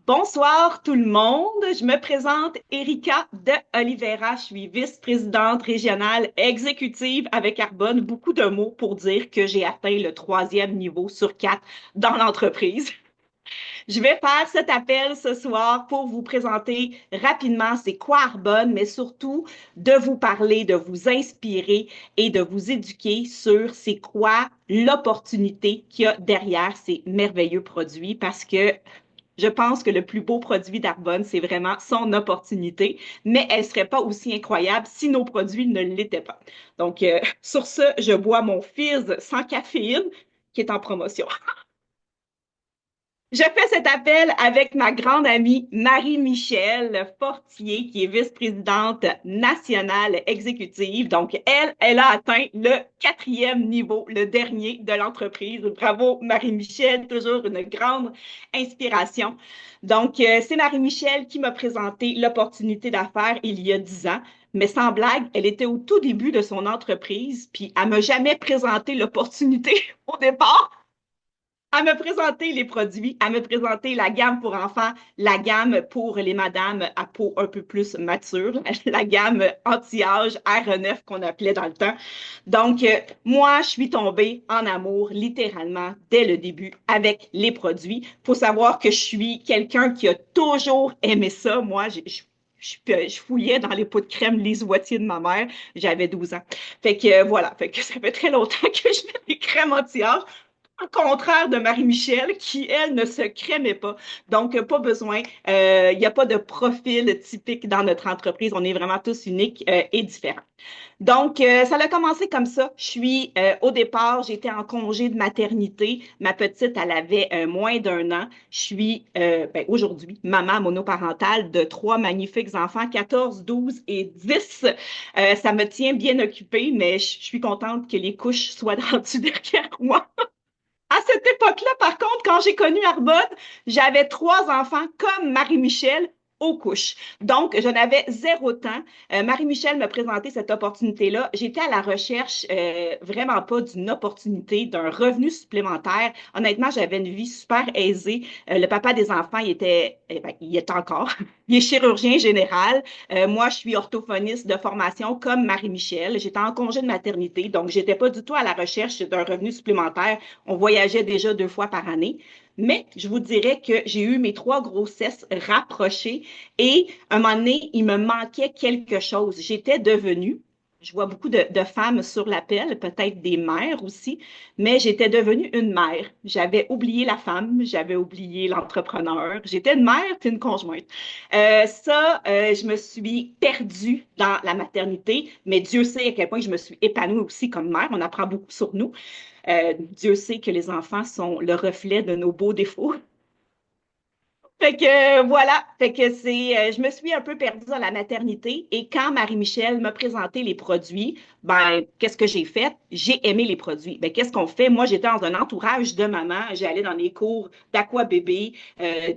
Bonsoir tout le monde. Je me présente Erika de Oliveira. Je suis vice-présidente régionale exécutive avec Arbonne. Beaucoup de mots pour dire que j'ai atteint le troisième niveau sur quatre dans l'entreprise. Je vais faire cet appel ce soir pour vous présenter rapidement c'est quoi Arbonne, mais surtout de vous parler, de vous inspirer et de vous éduquer sur c'est quoi l'opportunité qu'il y a derrière ces merveilleux produits parce que je pense que le plus beau produit d'Arbonne, c'est vraiment son opportunité, mais elle ne serait pas aussi incroyable si nos produits ne l'étaient pas. Donc, sur ce, je bois mon Fizz sans caféine qui est en promotion. Je fais cet appel avec ma grande amie Marie-Michel Fortier, qui est vice-présidente nationale exécutive. Donc, elle a atteint le quatrième niveau, le dernier de l'entreprise. Bravo, Marie-Michel, toujours une grande inspiration. Donc, c'est Marie-Michel qui m'a présenté l'opportunité d'affaires il y a 10 ans. Mais sans blague, elle était au tout début de son entreprise, puis elle m'a jamais présenté l'opportunité au départ à me présenter les produits, à me présenter la gamme pour enfants, la gamme pour les madames à peau un peu plus mature, la gamme anti-âge R9 qu'on appelait dans le temps. Donc, moi, je suis tombée en amour littéralement dès le début avec les produits. Il faut savoir que je suis quelqu'un qui a toujours aimé ça. Moi, je fouillais dans les pots de crème les Wattiers de ma mère. J'avais 12 ans. Fait que voilà, fait que ça fait très longtemps que je fais des crèmes anti-âge. Au contraire de Marie-Michel, qui, elle, ne se crémait pas. Donc, pas besoin. Il n'y a pas de profil typique dans notre entreprise. On est vraiment tous uniques et différents. Donc, ça a commencé comme ça. Au départ, j'étais en congé de maternité. Ma petite, elle avait moins d'1 an. Aujourd'hui, maman monoparentale de trois magnifiques enfants, 14, 12 et 10. Ça me tient bien occupée, mais je suis contente que les couches soient rendues derrière moi. À cette époque-là, par contre, quand j'ai connu Arbonne, j'avais trois enfants comme Marie-Michel aux couches. Donc, je n'avais zéro temps. Marie-Michel me présentait cette opportunité-là. J'étais à la recherche vraiment pas d'une opportunité, d'un revenu supplémentaire. Honnêtement, j'avais une vie super aisée. Le papa des enfants, il est encore. Il est chirurgien général. Moi, je suis orthophoniste de formation comme Marie-Michel. J'étais en congé de maternité, donc j'étais pas du tout à la recherche d'un revenu supplémentaire. On voyageait déjà 2 fois par année. Mais je vous dirais que j'ai eu mes trois grossesses rapprochées et à un moment donné, il me manquait quelque chose. J'étais devenue, je vois beaucoup de femmes sur l'appel, peut-être des mères aussi, mais j'étais devenue une mère. J'avais oublié la femme, j'avais oublié l'entrepreneur. J'étais une mère puis une conjointe. Je me suis perdue dans la maternité, mais Dieu sait à quel point je me suis épanouie aussi comme mère. On apprend beaucoup sur nous. Dieu sait que les enfants sont le reflet de nos beaux défauts. Fait que voilà, fait que je me suis un peu perdue dans la maternité et quand Marie-Michel m'a présenté les produits, ben, qu'est-ce que j'ai fait? J'ai aimé les produits. Ben, qu'est-ce qu'on fait? Moi, j'étais dans un entourage de maman. J'allais dans des cours d'aqua-bébé,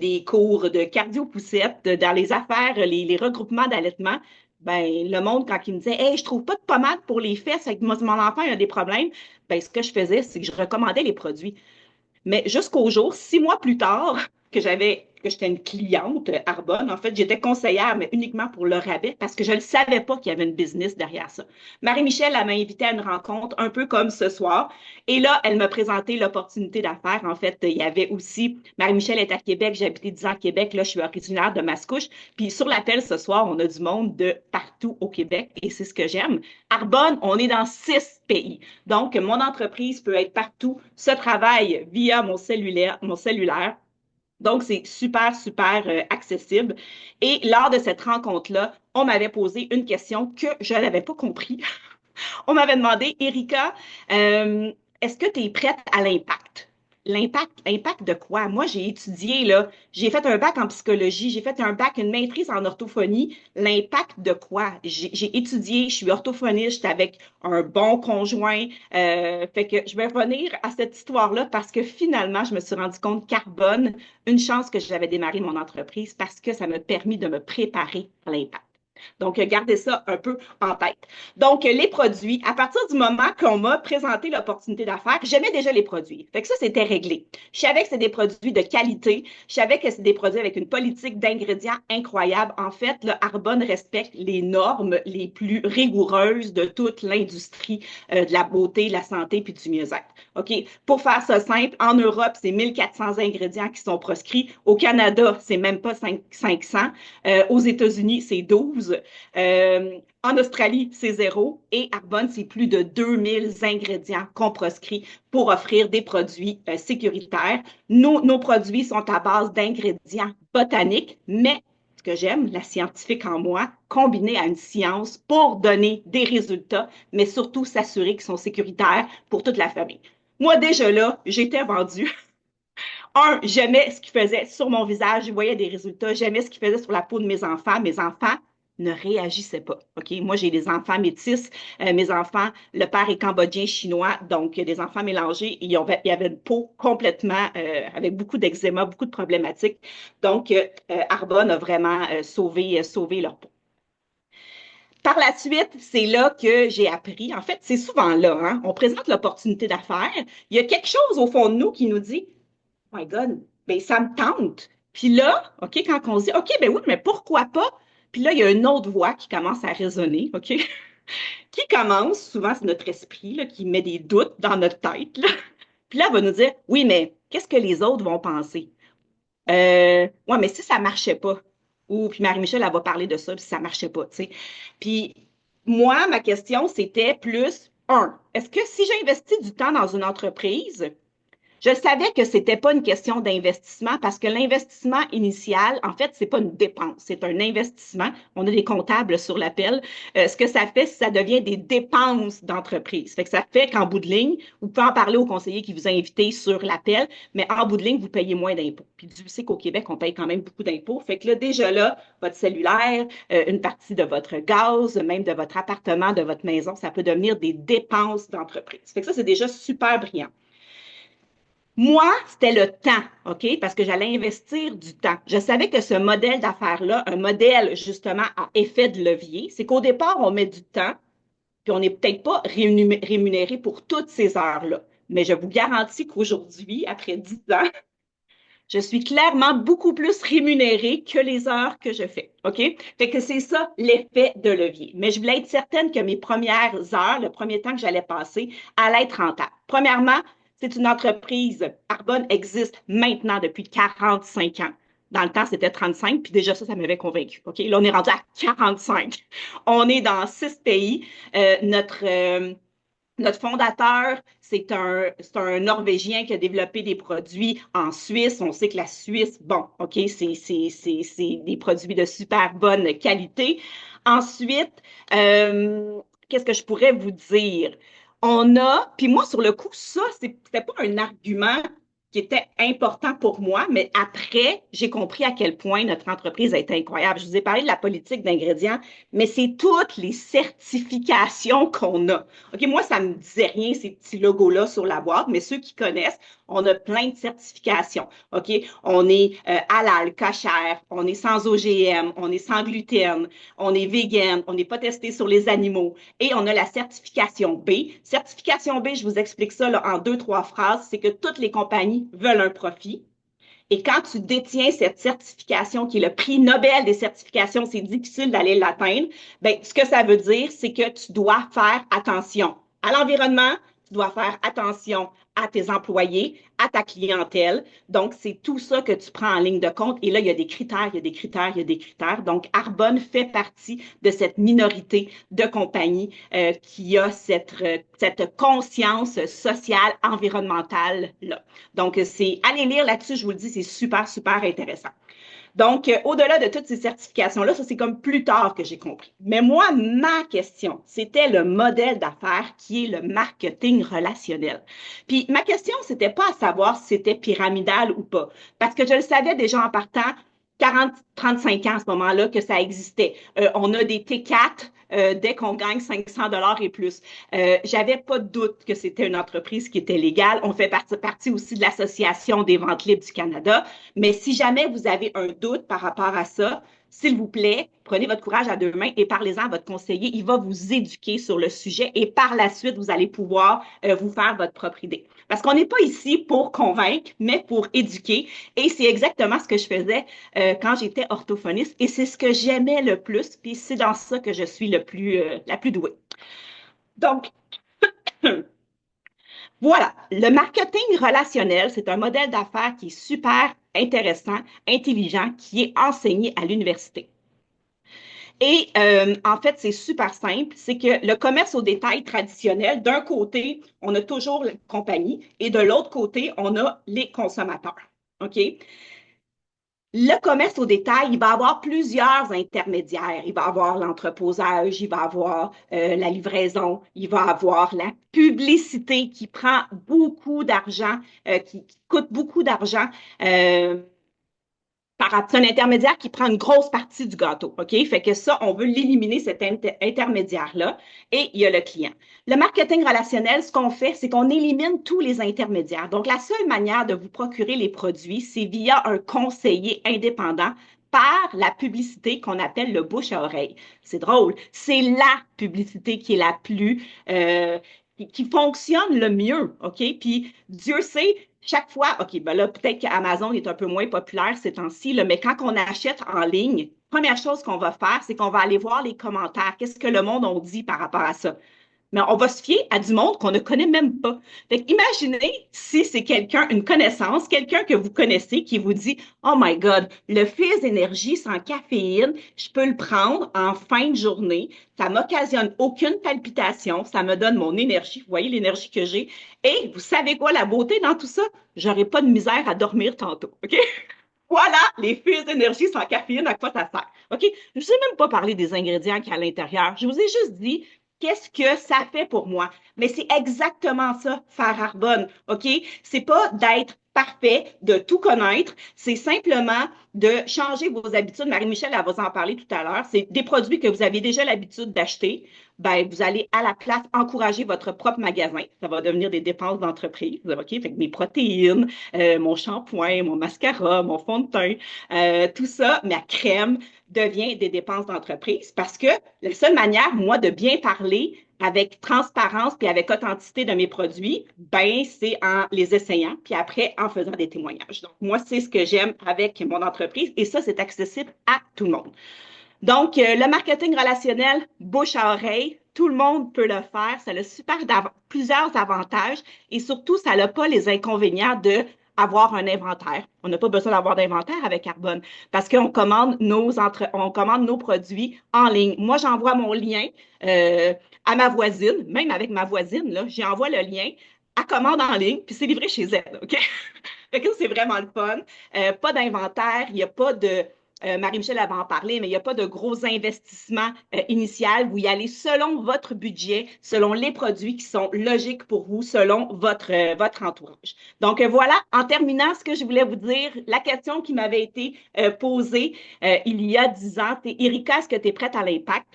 des cours de cardio-poussette, dans les affaires, les regroupements d'allaitement. Ben, le monde, quand il me disait, hey, je trouve pas de pommade pour les fesses, avec mon enfant, il a des problèmes, ben, ce que je faisais, c'est que je recommandais les produits. Mais jusqu'au jour, 6 mois plus tard, que j'étais une cliente Arbonne, en fait, j'étais conseillère, mais uniquement pour le rabais, parce que je ne savais pas qu'il y avait une business derrière ça. Marie-Michel, elle m'a invité à une rencontre, un peu comme ce soir, et là, elle m'a présenté l'opportunité d'affaires. En fait, il y avait aussi, Marie-Michel est à Québec, j'ai habité 10 ans à Québec, là, je suis originaire de Mascouche, puis sur l'appel ce soir, on a du monde de partout au Québec, et c'est ce que j'aime. Arbonne, on est dans 6 pays. Donc, mon entreprise peut être partout, se travaille via mon cellulaire. Donc, c'est super, super accessible. Et lors de cette rencontre-là, on m'avait posé une question que je n'avais pas compris. On m'avait demandé, Erika, euh, est-ce que tu es prête à l'impact? L'impact de quoi? Moi, j'ai étudié, là, j'ai fait un bac en psychologie, j'ai fait un bac, une maîtrise en orthophonie. L'impact de quoi? J'ai étudié, je suis orthophoniste, j'étais avec un bon conjoint. Fait que je vais revenir à cette histoire-là parce que finalement, je me suis rendu compte qu'Arbonne, une chance que j'avais démarré mon entreprise parce que ça m'a permis de me préparer à l'impact. Donc, gardez ça un peu en tête. Donc, les produits, à partir du moment qu'on m'a présenté l'opportunité d'affaires, j'aimais déjà les produits. Fait que ça, c'était réglé. Je savais que c'était des produits de qualité. Je savais que c'est des produits avec une politique d'ingrédients incroyable. En fait, le Arbonne respecte les normes les plus rigoureuses de toute l'industrie de la beauté, de la santé puis du mieux-être. OK? Pour faire ça simple, en Europe, c'est 1400 ingrédients qui sont proscrits. Au Canada, c'est même pas 500. Aux États-Unis, c'est 12. En Australie, c'est zéro. Et Arbonne, c'est plus de 2000 ingrédients qu'on proscrit pour offrir des produits sécuritaires. Nos produits sont à base d'ingrédients botaniques, mais ce que j'aime, la scientifique en moi, combinée à une science pour donner des résultats, mais surtout s'assurer qu'ils sont sécuritaires pour toute la famille. Moi, déjà là, j'étais vendue. J'aimais ce qu'il faisait sur mon visage, je voyais des résultats, j'aimais ce qu'il faisait sur la peau de mes enfants. Mes enfants ne réagissaient pas. OK? Moi, j'ai des enfants métis. Mes enfants, le père est cambodgien chinois, donc des enfants mélangés. Ils avaient une peau complètement avec beaucoup d'eczéma, beaucoup de problématiques. Donc, Arbonne a vraiment sauvé leur peau. Par la suite, c'est là que j'ai appris. En fait, c'est souvent là, hein, on présente l'opportunité d'affaires. Il y a quelque chose au fond de nous qui nous dit, Oh my God, ben ça me tente. Puis là, OK, quand on se dit, OK, ben oui, mais pourquoi pas? Puis là, il y a une autre voix qui commence à résonner, OK? Qui commence, souvent c'est notre esprit là, qui met des doutes dans notre tête. Là. Puis là, elle va nous dire, oui, mais qu'est-ce que les autres vont penser? Ouais, mais si ça marchait pas, ou puis Marie-Michel, elle va parler de ça, puis si ça marchait pas, tu sais. Puis moi, ma question, c'était plus, est-ce que si j'investis du temps dans une entreprise, je savais que c'était pas une question d'investissement parce que l'investissement initial, en fait, c'est pas une dépense, c'est un investissement. On a des comptables sur l'appel. Ce que ça fait, ça devient des dépenses d'entreprise. Fait que ça fait qu'en bout de ligne, vous pouvez en parler au conseiller qui vous a invité sur l'appel, mais en bout de ligne, vous payez moins d'impôts. Puis Dieu sait qu'au Québec, on paye quand même beaucoup d'impôts. Fait que là, déjà là, votre cellulaire, une partie de votre gaz, même de votre appartement, de votre maison, ça peut devenir des dépenses d'entreprise. Fait que ça, c'est déjà super brillant. Moi, c'était le temps, OK? Parce que j'allais investir du temps. Je savais que ce modèle d'affaires-là, un modèle justement à effet de levier, c'est qu'au départ, on met du temps, puis on n'est peut-être pas rémunéré pour toutes ces heures-là. Mais je vous garantis qu'aujourd'hui, après 10 ans, je suis clairement beaucoup plus rémunérée que les heures que je fais. OK? Fait que c'est ça l'effet de levier. Mais je voulais être certaine que mes premières heures, le premier temps que j'allais passer, allait être rentable. Premièrement, c'est une entreprise. Arbonne existe maintenant depuis 45 ans. Dans le temps, c'était 35, puis déjà ça m'avait convaincu. OK? Là, on est rendu à 45. On est dans 6 pays. Notre fondateur, c'est un Norvégien qui a développé des produits en Suisse. On sait que la Suisse, bon, OK, c'est des produits de super bonne qualité. Ensuite, qu'est-ce que je pourrais vous dire? Puis moi, sur le coup, ça, c'était pas un argument qui était important pour moi, mais après, j'ai compris à quel point notre entreprise a été incroyable. Je vous ai parlé de la politique d'ingrédients, mais c'est toutes les certifications qu'on a. OK, moi, ça me disait rien, ces petits logos-là sur la boîte, mais ceux qui connaissent, on a plein de certifications. OK, on est halal, kosher, on est sans OGM, on est sans gluten, on est vegan, on n'est pas testé sur les animaux et on a la certification B. Certification B, je vous explique ça là, en 2, 3 phrases, c'est que toutes les compagnies veulent un profit. Et quand tu détiens cette certification, qui est le prix Nobel des certifications, c'est difficile d'aller l'atteindre, ben, ce que ça veut dire, c'est que tu dois faire attention à l'environnement, tu dois faire attention à tes employés, à ta clientèle. Donc, c'est tout ça que tu prends en ligne de compte. Et là, il y a des critères, il y a des critères, il y a des critères. Donc, Arbonne fait partie de cette minorité de compagnies qui a cette conscience sociale, environnementale-là. Donc, allez lire là-dessus, je vous le dis, c'est super, super intéressant. Donc, au-delà de toutes ces certifications-là, ça, c'est comme plus tard que j'ai compris. Mais moi, ma question, c'était le modèle d'affaires qui est le marketing relationnel. Puis, ma question, c'était pas à savoir si c'était pyramidal ou pas, parce que je le savais déjà en partant 35 ans à ce moment-là que ça existait. On a des T4 dès qu'on gagne 500 dollars et plus. J'avais pas de doute que c'était une entreprise qui était légale. On fait partie aussi de l'Association des ventes libres du Canada. Mais si jamais vous avez un doute par rapport à ça, s'il vous plaît, prenez votre courage à deux mains et parlez-en à votre conseiller. Il va vous éduquer sur le sujet et par la suite, vous allez pouvoir vous faire votre propre idée. Parce qu'on n'est pas ici pour convaincre, mais pour éduquer. Et c'est exactement ce que je faisais quand j'étais orthophoniste et c'est ce que j'aimais le plus. Puis c'est dans ça que je suis la plus douée. Donc, voilà, le marketing relationnel, c'est un modèle d'affaires qui est super intéressant, intelligent, qui est enseigné à l'université. Et en fait, c'est super simple, c'est que le commerce au détail traditionnel, d'un côté, on a toujours la compagnie et de l'autre côté, on a les consommateurs. OK? Le commerce au détail, il va avoir plusieurs intermédiaires. Il va avoir l'entreposage, il va avoir la livraison, il va avoir la publicité qui prend beaucoup d'argent, qui coûte beaucoup d'argent. Euh, c'est un intermédiaire qui prend une grosse partie du gâteau, OK? Fait que ça, on veut l'éliminer, cet intermédiaire-là. Et il y a le client. Le marketing relationnel, ce qu'on fait, c'est qu'on élimine tous les intermédiaires. Donc, la seule manière de vous procurer les produits, c'est via un conseiller indépendant par la publicité qu'on appelle le bouche à oreille. C'est drôle. C'est la publicité qui est la plus, qui fonctionne le mieux, OK? Puis Dieu sait, chaque fois, OK, ben là, peut-être qu'Amazon est un peu moins populaire ces temps-ci, là, mais quand on achète en ligne, première chose qu'on va faire, c'est qu'on va aller voir les commentaires. Qu'est-ce que le monde en dit par rapport à ça? Mais on va se fier à du monde qu'on ne connaît même pas. Fait que imaginez si c'est quelqu'un, une connaissance, quelqu'un que vous connaissez qui vous dit, Oh my God, le fizz énergie sans caféine, je peux le prendre en fin de journée. Ça m'occasionne aucune palpitation. Ça me donne mon énergie. Vous voyez l'énergie que j'ai. Et vous savez quoi, la beauté dans tout ça? J'aurai pas de misère à dormir tantôt. OK? Voilà les fils d'énergie sans caféine, à quoi ça sert. OK? Je ne vous ai même pas parlé des ingrédients qu'il y a à l'intérieur. Je vous ai juste dit qu'est-ce que ça fait pour moi. Mais c'est exactement ça, faire Arbonne. OK? C'est pas d'être parfait, de tout connaître. C'est simplement de changer vos habitudes. Marie-Michel, elle va vous en parler tout à l'heure. C'est des produits que vous avez déjà l'habitude d'acheter. Ben, vous allez à la place encourager votre propre magasin. Ça va devenir des dépenses d'entreprise. OK? Fait que mes protéines, mon shampoing, mon mascara, mon fond de teint, tout ça, ma crème devient des dépenses d'entreprise parce que la seule manière, moi, de bien parler avec transparence puis avec authenticité de mes produits, ben, c'est en les essayant puis après en faisant des témoignages. Donc, moi, c'est ce que j'aime avec mon entreprise et ça, c'est accessible à tout le monde. Donc, le marketing relationnel, bouche à oreille, tout le monde peut le faire. Ça a plusieurs avantages et surtout, ça n'a pas les inconvénients de avoir un inventaire. On n'a pas besoin d'avoir d'inventaire avec Carbone parce on commande nos produits en ligne. Moi, j'envoie mon lien à ma voisine, même avec ma voisine, là, j'envoie le lien à commande en ligne, puis c'est livré chez elle, OK? Fait que c'est vraiment le fun. Pas d'inventaire, il n'y a pas de Marie-Michel avait en parlé, mais il n'y a pas de gros investissements initial. Vous y allez selon votre budget, selon les produits qui sont logiques pour vous, selon votre entourage. Donc voilà, en terminant, ce que je voulais vous dire, la question qui m'avait été posée il y a 10 ans, c'est Erika, est-ce que tu es prête à l'impact?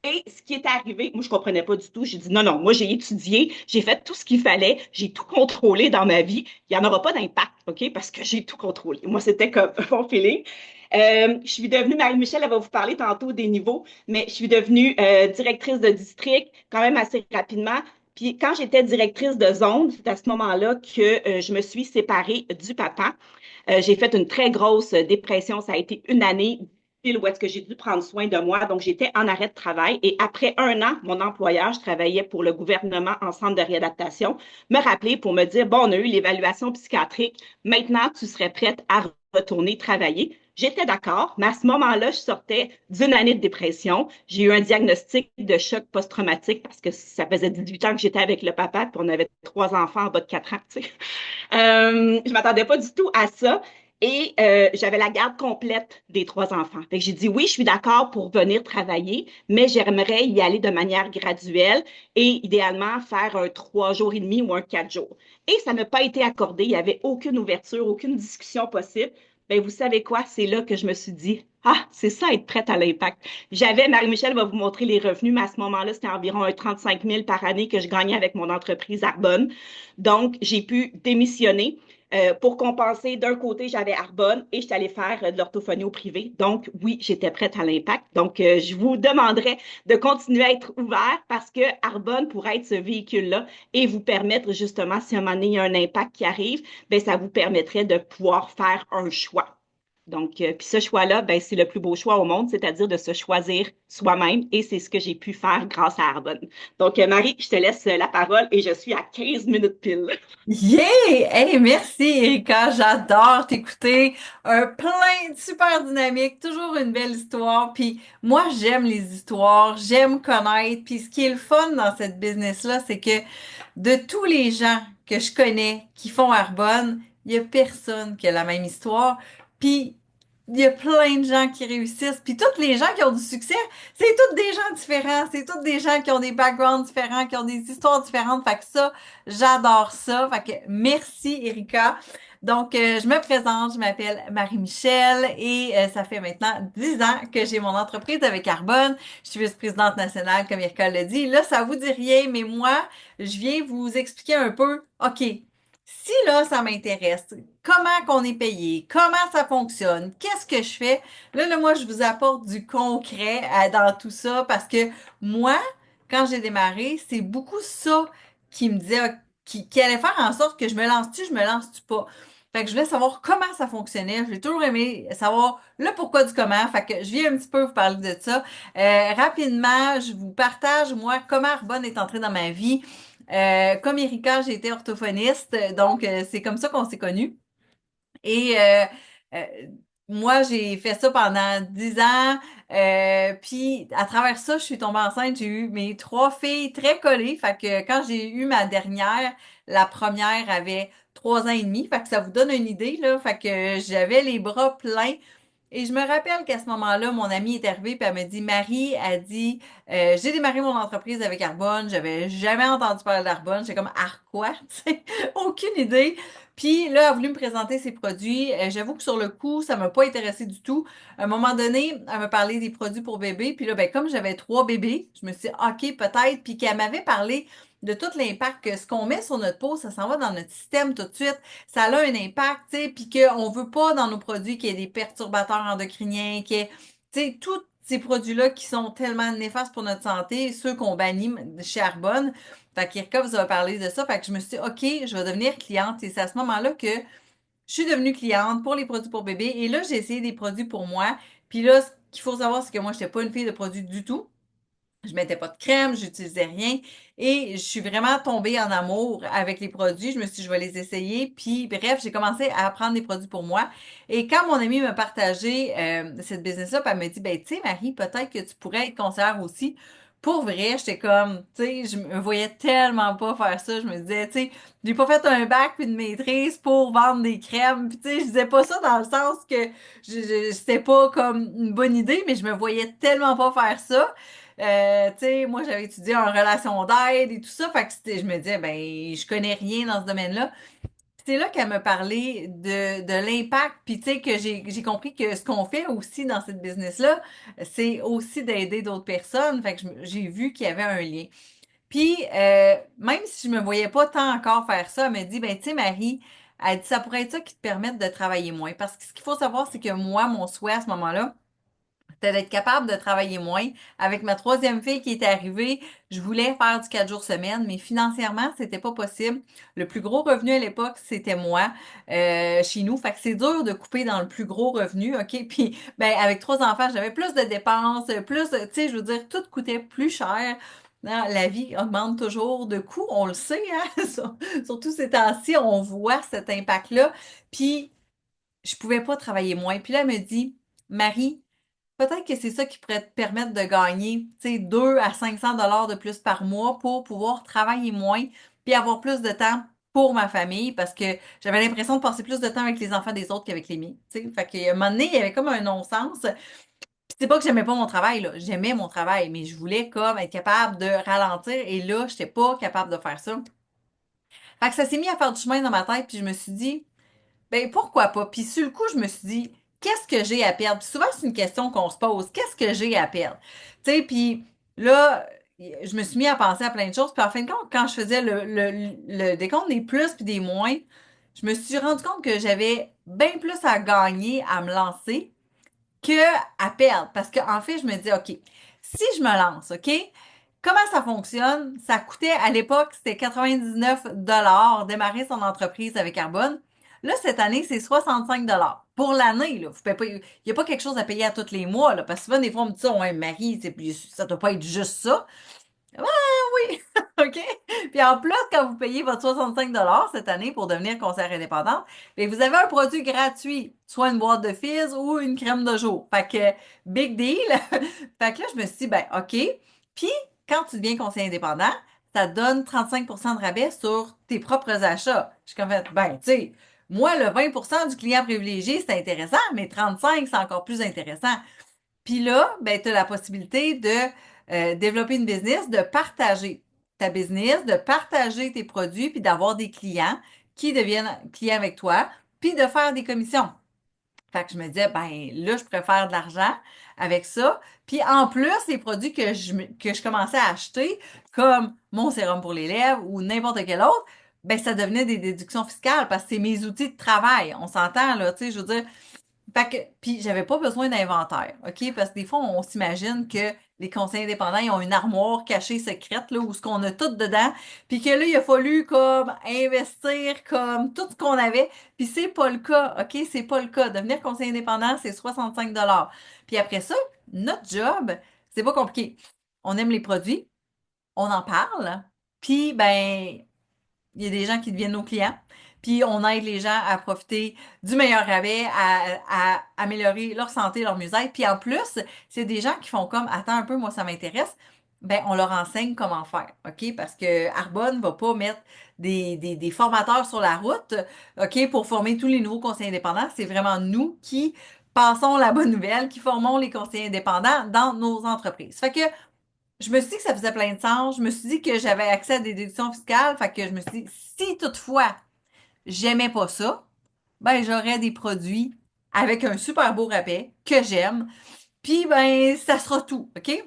Et ce qui est arrivé, moi, je ne comprenais pas du tout. J'ai dit non, non, moi, j'ai étudié, j'ai fait tout ce qu'il fallait, j'ai tout contrôlé dans ma vie. Il n'y en aura pas d'impact, OK? Parce que j'ai tout contrôlé. Moi, c'était comme mon feeling. Je suis devenue, Marie-Michel, elle va vous parler tantôt des niveaux, mais je suis devenue directrice de district quand même assez rapidement. Puis quand j'étais directrice de zone, c'est à ce moment-là que je me suis séparée du papa. J'ai fait une très grosse dépression. Ça a été une année pile où est-ce que j'ai dû prendre soin de moi. Donc, j'étais en arrêt de travail. Et après un an, mon employeur, je travaillais pour le gouvernement en centre de réadaptation, me rappelait pour me dire, bon, on a eu l'évaluation psychiatrique. Maintenant, tu serais prête à retourner travailler. J'étais d'accord, mais à ce moment-là, je sortais d'une année de dépression. J'ai eu un diagnostic de choc post-traumatique parce que ça faisait 18 ans que j'étais avec le papa, puis on avait 3 enfants en bas de 4 ans. Tu sais. Je m'attendais pas du tout à ça. Et j'avais la garde complète des 3 enfants. Fait que j'ai dit oui, je suis d'accord pour venir travailler, mais j'aimerais y aller de manière graduelle et idéalement faire un 3 jours et demi ou un 4 jours. Et ça n'a pas été accordé. Il n'y avait aucune ouverture, aucune discussion possible. Ben, vous savez quoi? C'est là que je me suis dit, ah, c'est ça être prête à l'impact. Marie-Michel va vous montrer les revenus, mais à ce moment-là, c'était environ un 35 000 par année que je gagnais avec mon entreprise Arbonne. Donc, j'ai pu démissionner. Pour compenser, d'un côté, j'avais Arbonne et j'étais allée faire de l'orthophonie au privé. Donc, oui, j'étais prête à l'impact. Donc, je vous demanderais de continuer à être ouvert parce que Arbonne pourrait être ce véhicule-là et vous permettre justement, si à un moment donné, il y a un impact qui arrive, ben, ça vous permettrait de pouvoir faire un choix. Donc, puis ce choix-là, ben, c'est le plus beau choix au monde, c'est-à-dire de se choisir soi-même et c'est ce que j'ai pu faire grâce à Arbonne. Donc, Marie, je te laisse la parole et je suis à 15 minutes pile. Yeah! Hey, merci Erika, j'adore t'écouter. Un plein de super dynamique, toujours une belle histoire. Puis moi, j'aime les histoires, j'aime connaître. Puis ce qui est le fun dans cette business-là, c'est que de tous les gens que je connais qui font Arbonne, il y a personne qui a la même histoire. Puis il y a plein de gens qui réussissent. Puis tous les gens qui ont du succès, c'est tous des gens différents. C'est tous des gens qui ont des backgrounds différents, qui ont des histoires différentes. Fait que ça, j'adore ça. Fait que merci, Erika. Donc, je me présente, je m'appelle Marie-Michel et ça fait maintenant 10 ans que j'ai mon entreprise avec Carbone. Je suis vice-présidente nationale, comme Erika l'a dit. Là, ça vous dit rien, mais moi, je viens vous expliquer un peu, OK, si là, ça m'intéresse, comment qu'on est payé, comment ça fonctionne, qu'est-ce que je fais? Là, moi, je vous apporte du concret dans tout ça parce que moi, quand j'ai démarré, c'est beaucoup ça qui me disait, qui allait faire en sorte que je me lance-tu, je me lance-tu pas. Fait que je voulais savoir comment ça fonctionnait. Je l'ai toujours aimé savoir le pourquoi du comment. Fait que je viens un petit peu vous parler de ça. Rapidement, je vous partage, moi, comment Arbonne est entrée dans ma vie. Comme Erika, j'ai été orthophoniste, donc c'est comme ça qu'on s'est connus. Et euh, moi, j'ai fait ça pendant 10 ans. Puis à travers ça, je suis tombée enceinte. J'ai eu mes trois filles très collées. Fait que quand j'ai eu ma dernière, la première avait 3 ans et demi. Fait que ça vous donne une idée, là. Fait que j'avais les bras pleins. Et je me rappelle qu'à ce moment-là, mon amie est arrivée puis elle m'a dit, Marie a dit, j'ai démarré mon entreprise avec Arbonne. J'avais jamais entendu parler d'Arbonne. J'ai comme, ah quoi? Tu sais, aucune idée. Puis là, elle a voulu me présenter ses produits. J'avoue que sur le coup, ça m'a pas intéressé du tout. À un moment donné, elle m'a parlé des produits pour bébés. Puis là, ben, comme j'avais 3 bébés, je me suis dit, OK, peut-être. Puis qu'elle m'avait parlé de tout l'impact que ce qu'on met sur notre peau, ça s'en va dans notre système tout de suite. Ça a un impact, tu sais, puis qu'on veut pas dans nos produits qu'il y ait des perturbateurs endocriniens, qu'il y ait, tu sais, tous ces produits-là qui sont tellement néfastes pour notre santé, ceux qu'on bannit chez Arbonne. Fait qu'Irka vous a parlé de ça. Fait que je me suis dit, OK, je vais devenir cliente. Et c'est à ce moment-là que je suis devenue cliente pour les produits pour bébé. Et là, j'ai essayé des produits pour moi. Puis là, ce qu'il faut savoir, c'est que moi, je n'étais pas une fille de produits du tout. Je mettais pas de crème, j'utilisais rien. Et je suis vraiment tombée en amour avec les produits. Je me suis dit, je vais les essayer. Puis, bref, j'ai commencé à prendre des produits pour moi. Et quand mon amie m'a partagé cette business-là, puis elle m'a dit, ben, tu sais, Marie, peut-être que tu pourrais être conseillère aussi. Pour vrai, j'étais comme, tu sais, je me voyais tellement pas faire ça. Je me disais, tu sais, j'ai pas fait un bac puis une maîtrise pour vendre des crèmes. Puis, tu sais, je disais pas ça dans le sens que c'était pas comme une bonne idée, mais je me voyais tellement pas faire ça. Tu sais, moi, j'avais étudié en relation d'aide et tout ça. Fait que je me disais, ben, je connais rien dans ce domaine-là. Puis c'est là qu'elle me parlait de l'impact. Puis, tu sais, que j'ai compris que ce qu'on fait aussi dans cette business-là, c'est aussi d'aider d'autres personnes. Fait que j'ai vu qu'il y avait un lien. Puis, même si je me voyais pas tant encore faire ça, elle m'a dit, ben, tu sais, Marie, elle dit, ça pourrait être ça qui te permette de travailler moins. Parce que ce qu'il faut savoir, c'est que moi, mon souhait à ce moment-là, c'était d'être capable de travailler moins. Avec ma troisième fille qui était arrivée, je voulais faire du 4 jours semaine, mais financièrement, c'était pas possible. Le plus gros revenu à l'époque, c'était moi, chez nous. Fait que c'est dur de couper dans le plus gros revenu, OK? Puis, ben, avec 3 enfants, j'avais plus de dépenses, plus, tu sais, je veux dire, tout coûtait plus cher. Non, la vie augmente toujours de coûts, on le sait, hein? Surtout ces temps-ci, on voit cet impact-là. Puis, je pouvais pas travailler moins. Puis là, elle me dit, Marie, peut-être que c'est ça qui pourrait te permettre de gagner, tu sais, 2 à 500 dollars de plus par mois pour pouvoir travailler moins puis avoir plus de temps pour ma famille parce que j'avais l'impression de passer plus de temps avec les enfants des autres qu'avec les miens, tu sais. Fait qu'à un moment donné, il y avait comme un non-sens. Puis c'est pas que j'aimais pas mon travail, là. J'aimais mon travail, mais je voulais comme être capable de ralentir et là, j'étais pas capable de faire ça. Fait que ça s'est mis à faire du chemin dans ma tête puis je me suis dit, ben pourquoi pas? Puis sur le coup, je me suis dit, qu'est-ce que j'ai à perdre? Puis souvent, c'est une question qu'on se pose. Qu'est-ce que j'ai à perdre? Tu sais, puis là, je me suis mis à penser à plein de choses. Puis en fin de compte, quand je faisais le décompte des plus puis des moins, je me suis rendu compte que j'avais bien plus à gagner à me lancer que à perdre. Parce qu'en fait, je me dis, OK, si je me lance, OK, comment ça fonctionne? Ça coûtait à l'époque, c'était 99 démarrer son entreprise avec Carbone. Là, cette année, c'est 65 pour l'année. Là. Vous payez pas, il n'y a pas quelque chose à payer à tous les mois. Là, parce que souvent, des fois, on me dit ça, ouais, Marie, ça ne doit pas être juste ça. Oui, OK? Puis en plus, quand vous payez votre 65 cette année pour devenir conseillère indépendante, bien, vous avez un produit gratuit, soit une boîte de fizz ou une crème de jour. Fait que, big deal. Fait que là, je me suis dit, ben, OK. Puis, quand tu deviens conseiller indépendant, ça te donne 35 de rabais sur tes propres achats. Je suis comme, fait, ben, tu sais, moi, le 20 du client privilégié, c'est intéressant, mais 35, c'est encore plus intéressant. Puis là, ben, tu as la possibilité de développer une business, de partager ta business, de partager tes produits, puis d'avoir des clients qui deviennent clients avec toi, puis de faire des commissions. Fait que je me disais, ben là, je préfère de l'argent avec ça. Puis en plus, les produits que je commençais à acheter, comme mon sérum pour les lèvres ou n'importe quel autre, ben ça devenait des déductions fiscales parce que c'est mes outils de travail. On s'entend, là, tu sais, je veux dire, fait que, puis j'avais pas besoin d'inventaire, OK? Parce que des fois, on s'imagine que les conseillers indépendants, ils ont une armoire cachée secrète, là, où ce qu'on a tout dedans, puis que là, il a fallu, comme, investir, comme, tout ce qu'on avait, puis c'est pas le cas, OK? C'est pas le cas. Devenir conseiller indépendant, c'est 65 Puis après ça, notre job, c'est pas compliqué. On aime les produits, on en parle, puis, ben, il y a des gens qui deviennent nos clients. Puis on aide les gens à profiter du meilleur rabais, à améliorer leur santé, leur mieux-être. Puis en plus, c'est des gens qui font comme, attends un peu, moi ça m'intéresse. Ben, on leur enseigne comment faire, OK? Parce que Arbonne va pas mettre des formateurs sur la route, OK, pour former tous les nouveaux conseillers indépendants. C'est vraiment nous qui passons la bonne nouvelle, qui formons les conseillers indépendants dans nos entreprises. Fait que je me suis dit que ça faisait plein de sens. Je me suis dit que j'avais accès à des déductions fiscales. Fait que je me suis dit, si toutefois j'aimais pas ça, ben j'aurais des produits avec un super beau rabais que j'aime. Puis ben ça sera tout, OK?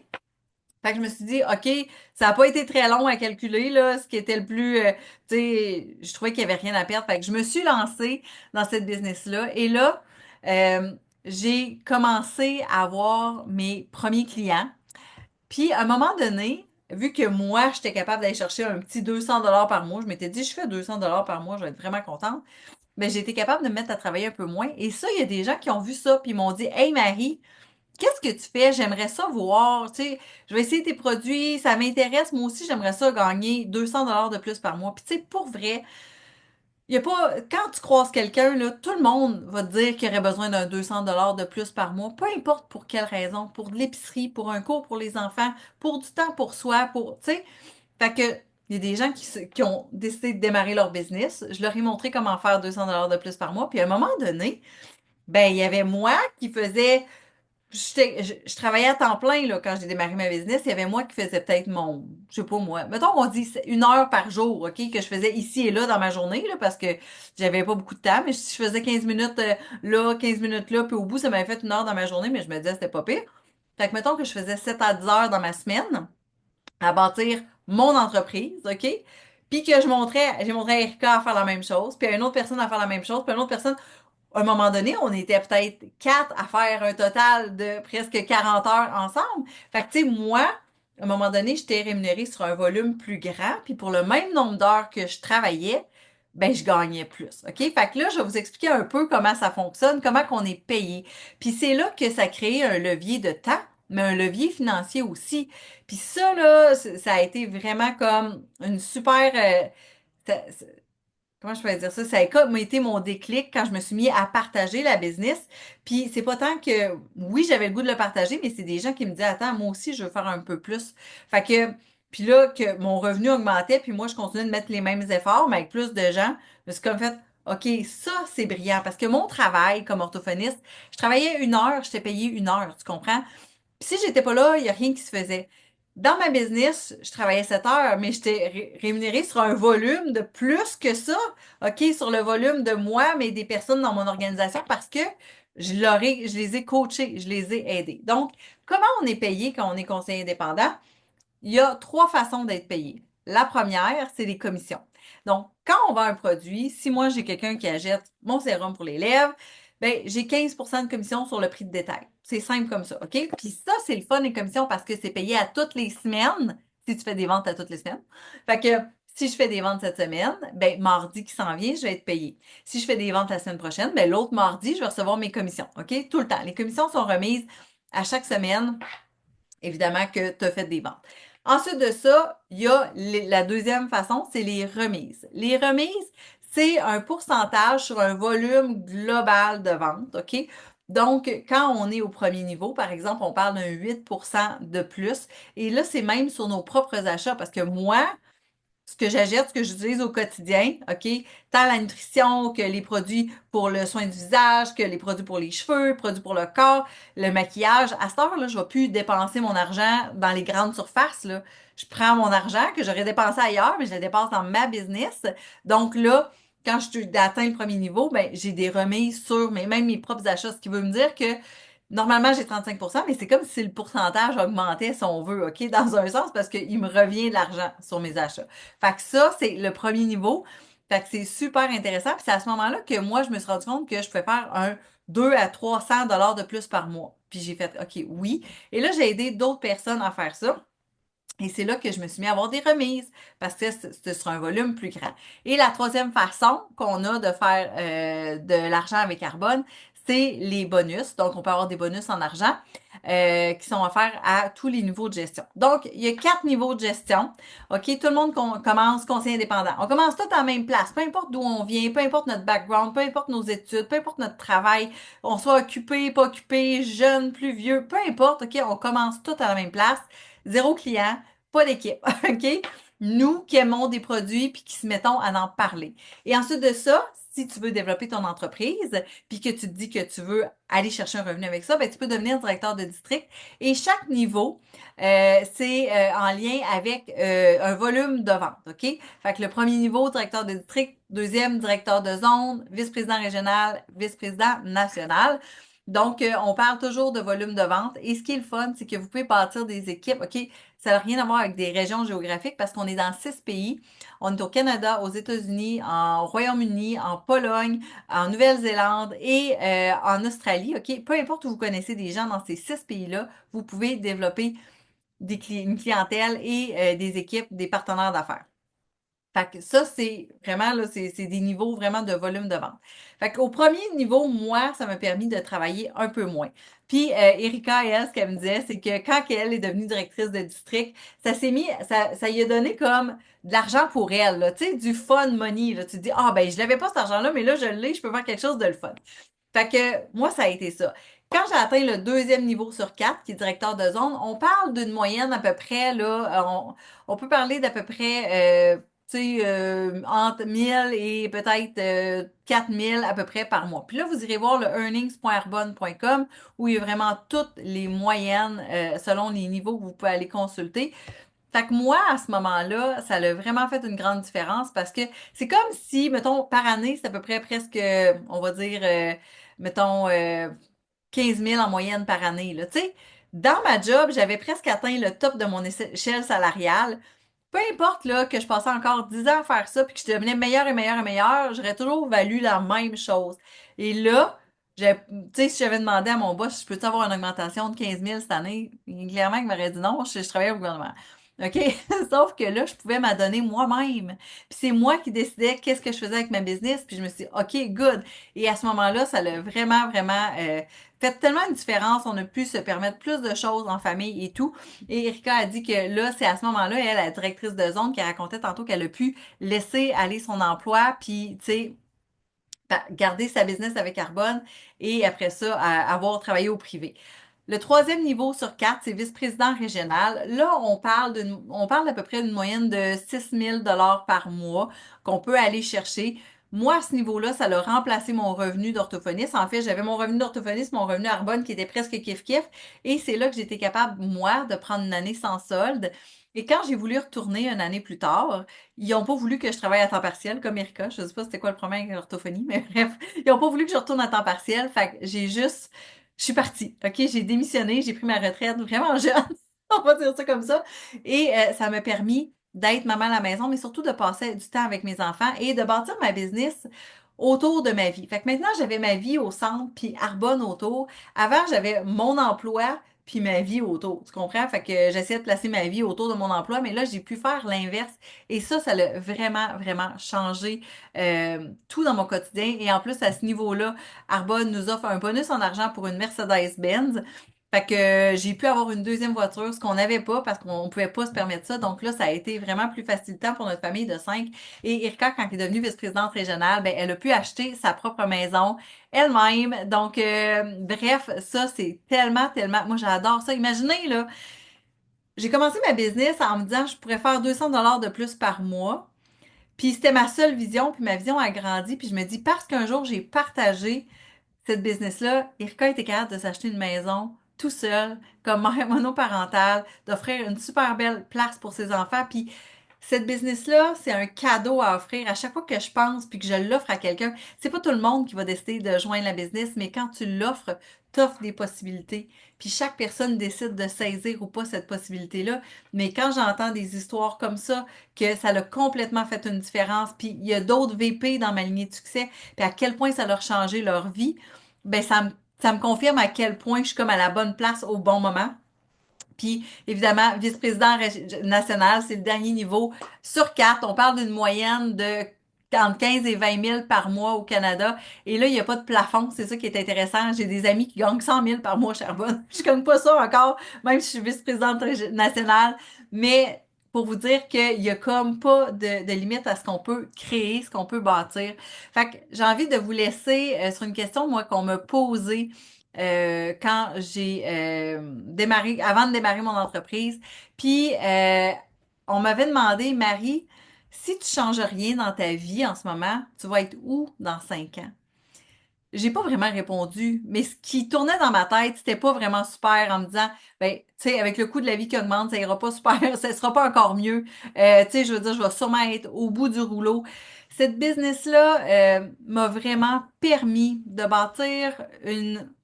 Fait que je me suis dit, OK, ça n'a pas été très long à calculer, là, ce qui était le plus, tu sais, je trouvais qu'il n'y avait rien à perdre. Fait que je me suis lancée dans cette business-là. Et là, euh, j'ai commencé à avoir mes premiers clients. Puis, à un moment donné, vu que moi, j'étais capable d'aller chercher un petit 200 par mois, je m'étais dit, je fais 200 par mois, je vais être vraiment contente. Mais j'ai été capable de me mettre à travailler un peu moins. Et ça, il y a des gens qui ont vu ça, puis ils m'ont dit, Hey Marie, qu'est-ce que tu fais? J'aimerais ça voir. Tu sais, je vais essayer tes produits, ça m'intéresse. Moi aussi, j'aimerais ça gagner 200 de plus par mois. Puis, tu sais, pour vrai, il y a pas, quand tu croises quelqu'un, là, tout le monde va te dire qu'il aurait besoin d'un 200 de plus par mois, peu importe pour quelle raison, pour de l'épicerie, pour un cours pour les enfants, pour du temps pour soi, pour, tu sais. Fait que, il y a des gens qui ont décidé de démarrer leur business. Je leur ai montré comment faire 200 de plus par mois. Puis à un moment donné, ben, il y avait moi qui faisais je travaillais à temps plein là, quand j'ai démarré ma business. Il y avait moi qui faisais peut-être je sais pas moi, mettons qu'on dit 1 heure par jour, OK, que je faisais ici et là dans ma journée, là, parce que j'avais pas beaucoup de temps. Mais si je faisais 15 minutes là, 15 minutes là, puis au bout, ça m'avait fait 1 heure dans ma journée, mais je me disais c'était pas pire. Fait que mettons que je faisais 7 à 10 heures dans ma semaine à bâtir mon entreprise, OK? Puis que j'ai montré à Erika à faire la même chose, puis à une autre personne à faire la même chose, puis à une autre personne à un moment donné, on était peut-être quatre à faire un total de presque 40 heures ensemble. Fait que, tu sais, moi, à un moment donné, j'étais rémunérée sur un volume plus grand, puis pour le même nombre d'heures que je travaillais, ben, je gagnais plus. OK? Fait que là, je vais vous expliquer un peu comment ça fonctionne, comment qu'on est payé. Puis c'est là que ça crée un levier de temps, mais un levier financier aussi. Puis ça, là, ça a été vraiment comme une super... ça- comment je pourrais dire ça? Ça a comme été mon déclic quand je me suis mis à partager la business. Puis c'est pas tant que, oui, j'avais le goût de le partager, mais c'est des gens qui me disaient, attends, moi aussi, je veux faire un peu plus. Fait que, puis là, que mon revenu augmentait, puis moi, je continuais de mettre les mêmes efforts, mais avec plus de gens, je me suis comme fait, OK, ça, c'est brillant. Parce que mon travail comme orthophoniste, je travaillais 1 heure, j'étais payée 1 heure, tu comprends? Puis si j'étais pas là, il y a rien qui se faisait. Dans ma business, je travaillais 7 heures, mais j'étais rémunérée sur un volume de plus que ça, OK, sur le volume de moi, mais des personnes dans mon organisation parce que je les ai coachés, je les ai aidés. Donc, comment on est payé quand on est conseiller indépendant? Il y a trois façons d'être payé. La première, c'est les commissions. Donc, quand on vend un produit, si moi j'ai quelqu'un qui achète mon sérum pour les lèvres, ben j'ai 15% de commission sur le prix de détail. C'est simple comme ça, OK? Puis ça, c'est le fun des commissions parce que c'est payé à toutes les semaines si tu fais des ventes à toutes les semaines. Fait que si je fais des ventes cette semaine, ben mardi qui s'en vient, je vais être payé. Si je fais des ventes la semaine prochaine, ben l'autre mardi, je vais recevoir mes commissions, OK? Tout le temps. Les commissions sont remises à chaque semaine, évidemment, que tu as fait des ventes. Ensuite de ça, il y a la deuxième façon, c'est les remises. Les remises, c'est un pourcentage sur un volume global de vente, OK? Donc, quand on est au premier niveau, par exemple, on parle d'un 8% de plus. Et là, c'est même sur nos propres achats parce que moi, ce que j'achète, ce que j'utilise au quotidien, OK? Tant la nutrition que les produits pour le soin du visage, que les produits pour les cheveux, produits pour le corps, le maquillage. À cette heure-là, je ne vais plus dépenser mon argent dans les grandes surfaces, là. Je prends mon argent que j'aurais dépensé ailleurs, mais je le dépense dans ma business. Donc là, quand je suis atteint le premier niveau, ben, j'ai des remises sur même mes propres achats, ce qui veut me dire que normalement, j'ai 35%, mais c'est comme si le pourcentage augmentait, si on veut, OK, dans un sens, parce qu'il me revient de l'argent sur mes achats. Fait que ça, c'est le premier niveau. Fait que c'est super intéressant. Puis c'est à ce moment-là que moi, je me suis rendu compte que je pouvais faire un 2 à 300 dollars de plus par mois. Puis j'ai fait, OK, oui. Et là, j'ai aidé d'autres personnes à faire ça. Et c'est là que je me suis mis à avoir des remises parce que ce sera un volume plus grand. Et la troisième façon qu'on a de faire de l'argent avec carbone, c'est les bonus. Donc, on peut avoir des bonus en argent qui sont offerts à tous les niveaux de gestion. Donc, il y a 4 niveaux de gestion. OK, tout le monde commence conseiller indépendant. On commence tous à la même place, peu importe d'où on vient, peu importe notre background, peu importe nos études, peu importe notre travail, on soit occupé, pas occupé, jeune, plus vieux, peu importe, OK, on commence tous à la même place. Zéro client, pas d'équipe, OK? Nous qui aimons des produits puis qui se mettons à en parler. Et ensuite de ça, si tu veux développer ton entreprise puis que tu te dis que tu veux aller chercher un revenu avec ça, ben, tu peux devenir directeur de district. Et chaque niveau, c'est en lien avec un volume de vente, OK? Fait que le premier niveau, directeur de district, deuxième, directeur de zone, vice-président régional, vice-président national. Donc, on parle toujours de volume de vente. Et ce qui est le fun, c'est que vous pouvez bâtir des équipes, OK? Ça n'a rien à voir avec des régions géographiques parce qu'on est dans 6 pays. On est au Canada, aux États-Unis, en Royaume-Uni, en Pologne, en Nouvelle-Zélande et en Australie. OK? Peu importe où vous connaissez des gens dans ces 6 pays-là, vous pouvez développer une clientèle et des équipes, des partenaires d'affaires. Fait que ça, c'est vraiment, là, c'est des niveaux vraiment de volume de vente. Fait qu'au premier niveau, moi, ça m'a permis de travailler un peu moins. Puis, Erika, elle, ce qu'elle me disait, c'est que quand elle est devenue directrice de district, ça lui a donné comme de l'argent pour elle, là, tu sais, du fun money, là. Tu te dis, ah, ben, je l'avais pas cet argent-là, mais là, je l'ai, je peux faire quelque chose de le fun. Fait que, moi, ça a été ça. Quand j'ai atteint le deuxième niveau sur 4, qui est directeur de zone, on parle d'une moyenne à peu près, là, on peut parler d'à peu près, tu sais, entre 1000 et peut-être 4000 à peu près par mois. Puis là, vous irez voir le earnings.arbonne.com où il y a vraiment toutes les moyennes selon les niveaux que vous pouvez aller consulter. Fait que moi, à ce moment-là, ça a vraiment fait une grande différence parce que c'est comme si, mettons, par année, c'est à peu près presque, on va dire, mettons, 15 000 en moyenne par année, là. Tu sais, dans ma job, j'avais presque atteint le top de mon échelle salariale. Peu importe là, que je passais encore 10 ans à faire ça puis que je devenais meilleure et meilleure et meilleure, j'aurais toujours valu la même chose. Et là, tu sais, si j'avais demandé à mon boss, je peux-tu avoir une augmentation de 15 000 cette année, clairement, il m'aurait dit non, je travaillais au gouvernement. OK? Sauf que là, je pouvais m'adonner moi-même. Puis c'est moi qui décidais qu'est-ce que je faisais avec ma business. Puis je me suis dit, OK, good. Et à ce moment-là, ça l'a vraiment, vraiment fait tellement une différence. On a pu se permettre plus de choses en famille et tout. Et Erika a dit que là, c'est à ce moment-là, elle, la directrice de zone, qui racontait tantôt qu'elle a pu laisser aller son emploi, puis, tu sais, garder sa business avec Carbone et après ça, avoir travaillé au privé. Le troisième niveau sur 4, c'est vice-président régional. Là, on parle d'à peu près d'une moyenne de 6 000 $ par mois qu'on peut aller chercher. Moi, à ce niveau-là, ça a remplacé mon revenu d'orthophoniste. En fait, j'avais mon revenu d'orthophoniste, mon revenu Arbonne qui était presque kiff-kiff. Et c'est là que j'étais capable, moi, de prendre une année sans solde. Et quand j'ai voulu retourner une année plus tard, ils n'ont pas voulu que je travaille à temps partiel comme Erika. Je ne sais pas c'était quoi le problème avec l'orthophonie, mais bref, ils n'ont pas voulu que je retourne à temps partiel. Fait que je suis partie. OK, j'ai démissionné, j'ai pris ma retraite vraiment jeune. On va dire ça comme ça. Et ça m'a permis d'être maman à la maison, mais surtout de passer du temps avec mes enfants et de bâtir ma business autour de ma vie. Fait que maintenant, j'avais ma vie au centre, puis Arbonne autour. Avant, j'avais mon emploi, puis ma vie autour. Tu comprends? Fait que j'essayais de placer ma vie autour de mon emploi, mais là, j'ai pu faire l'inverse. Et ça l'a vraiment, vraiment changé tout dans mon quotidien. Et en plus, à ce niveau-là, Arbonne nous offre un bonus en argent pour une Mercedes-Benz. Fait que j'ai pu avoir une deuxième voiture, ce qu'on n'avait pas parce qu'on ne pouvait pas se permettre ça. Donc là, ça a été vraiment plus facilitant pour notre famille de cinq. Et Irka, quand elle est devenue vice-présidente régionale, ben, elle a pu acheter sa propre maison elle-même. Donc, bref, ça, c'est tellement, tellement... Moi, j'adore ça. Imaginez, là, j'ai commencé ma business en me disant que je pourrais faire 200 $ de plus par mois. Puis c'était ma seule vision, puis ma vision a grandi. Puis je me dis, parce qu'un jour, j'ai partagé cette business-là, Irka était capable de s'acheter une maison tout seul, comme mère monoparentale, d'offrir une super belle place pour ses enfants. Puis cette business-là, c'est un cadeau à offrir. À chaque fois que je pense puis que je l'offre à quelqu'un, c'est pas tout le monde qui va décider de joindre la business, mais quand tu l'offres, t'offres des possibilités. Puis chaque personne décide de saisir ou pas cette possibilité-là. Mais quand j'entends des histoires comme ça, que ça l'a complètement fait une différence, puis il y a d'autres VP dans ma lignée de succès, puis à quel point ça leur a changé leur vie, ben ça me confirme à quel point je suis comme à la bonne place au bon moment. Puis, évidemment, vice-président national, c'est le dernier niveau sur quatre. On parle d'une moyenne de entre 15 et 20 000 par mois au Canada. Et là, il n'y a pas de plafond. C'est ça qui est intéressant. J'ai des amis qui gagnent 100 000 par mois à Charbonne. Je ne gagne pas ça encore, même si je suis vice-présidente nationale. Mais pour vous dire qu'il n'y a comme pas de limite à ce qu'on peut créer, ce qu'on peut bâtir. Fait que j'ai envie de vous laisser sur une question, moi, qu'on m'a posée quand j'ai démarré, avant de démarrer mon entreprise. Puis, on m'avait demandé, Marie, si tu changes rien dans ta vie en ce moment, tu vas être où dans 5 ans? J'ai pas vraiment répondu, mais ce qui tournait dans ma tête, c'était pas vraiment super en me disant, ben, tu sais, avec le coût de la vie qui augmente, ça ira pas super, ça sera pas encore mieux. Tu sais, je veux dire, je vais sûrement être au bout du rouleau. Cette business-là, m'a vraiment permis de bâtir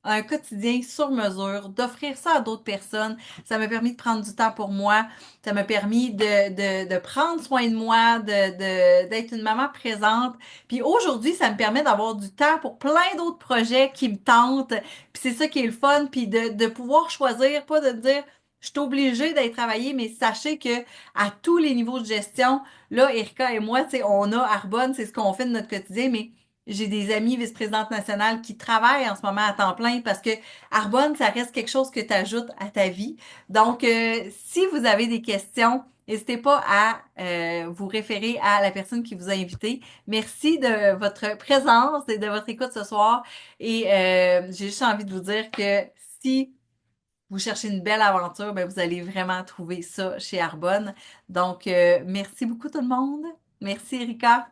un quotidien sur mesure, d'offrir ça à d'autres personnes. Ça m'a permis de prendre du temps pour moi. Ça m'a permis de prendre soin de moi, d'être une maman présente. Puis aujourd'hui, ça me permet d'avoir du temps pour plein d'autres projets qui me tentent. Puis c'est ça qui est le fun. Puis de pouvoir choisir, pas de dire, je suis obligée d'être travaillée, mais sachez que à tous les niveaux de gestion, là, Erika et moi, tu sais, on a Arbonne, c'est ce qu'on fait de notre quotidien, mais j'ai des amis vice-présidentes nationales qui travaillent en ce moment à temps plein parce que Arbonne, ça reste quelque chose que tu ajoutes à ta vie. Donc, si vous avez des questions, n'hésitez pas à vous référer à la personne qui vous a invité. Merci de votre présence et de votre écoute ce soir. Et j'ai juste envie de vous dire que si vous cherchez une belle aventure, ben vous allez vraiment trouver ça chez Arbonne. Donc, merci beaucoup tout le monde. Merci Erika.